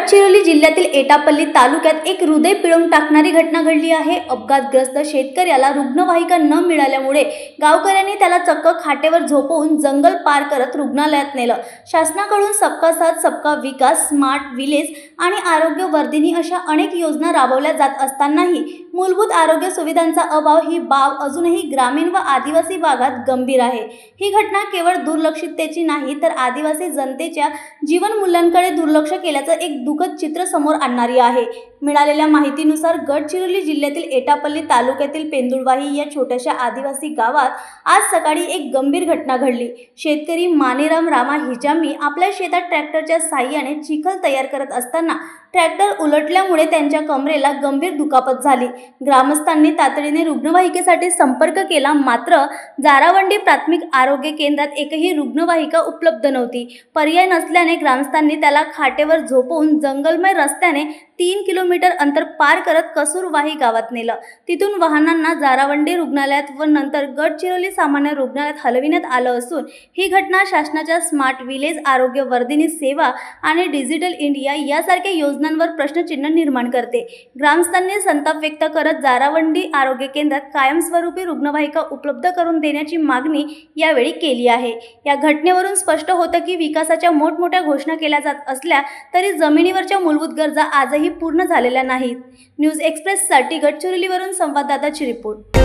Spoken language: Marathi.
गडचिरोली जिल्ह्यातील एटापल्ली तालुक्यात एक हृदय पिळून टाकणारी घटना घडली आहे। अपघातग्रस्त शेतकऱ्याला रुग्णवाहिका न मिळाल्यामुळे गावकऱ्यांनी त्याला चक्क खाटेवर झोपवून जंगल पार करत रुग्णालयात नेलं। शासनाकडून सबका साथ सबका विकास, स्मार्ट विलेज आणि आरोग्य वर्धिनी अशा अनेक योजना राबवल्या जात असतानाही मूलभूत आरोग्य सुविधांचा अभाव ही बाब अजूनही ग्रामीण व आदिवासी भागात गंभीर आहे। ही घटना केवळ दुर्लक्षिततेची नाही तर आदिवासी जनतेच्या जीवन मूल्यांकडे दुर्लक्ष केल्याचं एक दुःखद चित्र समोर आणणारी आहे। मिळालेल्या माहितीनुसार गडचिरोली जिल्ह्यातील एटापल्ली तालुक्यातील पेंदुळवाही या छोट्याशा आदिवासी गावात आज सकाळी एक गंभीर घटना घडली। शेतकरी मानेराम रामा हिजामी आपल्या शेतात ट्रॅक्टरच्या साहाय्याने चिखल तयार करत असताना ट्रॅक्टर उलटल्यामुळे त्यांच्या कमरेला गंभीर दुखापत झाली। ग्रामस्थांनी तातडीने रुग्णवाहिकेसाठी संपर्क केला, मात्र जारावंडी प्राथमिक आरोग्य केंद्रात एकही रुग्णवाहिका उपलब्ध नव्हती। पर्याय नसल्याने ग्रामस्थांनी त्याला खाटेवर झोपवून जंगलमय रस्त्याने 3 किलोमीटर अंतर पार करत कसूरवाही गावात नेलं। तिथून वाहनांना जारावंडी रुग्णालयात व नंतर गडचिरोली सामान्य रुग्णालयात हलविण्यात आलं असून ही घटना शासनाच्या स्मार्ट विलेज, आरोग्य वर्धिनी सेवा आणि डिजिटल इंडिया यासारख्या योजनांवर प्रश्नचिन्ह निर्माण करते। ग्रामस्थांनी संताप व्यक्त करत जारावंडी आरोग्य केंद्रात कायमस्वरूपी रुग्णवाहिका उपलब्ध करून देण्याची मागणी यावेळी केली आहे। या घटनेवरून स्पष्ट होतं की विकासाच्या मोठमोठ्या घोषणा केल्या जात असल्या तरी जमिनीवरच्या मूलभूत गरजा आजही पूर्ण झालेल्या नाहीत। न्यूज एक्सप्रेससाठी गडचिरोलीवरून संवाददाताची रिपोर्ट।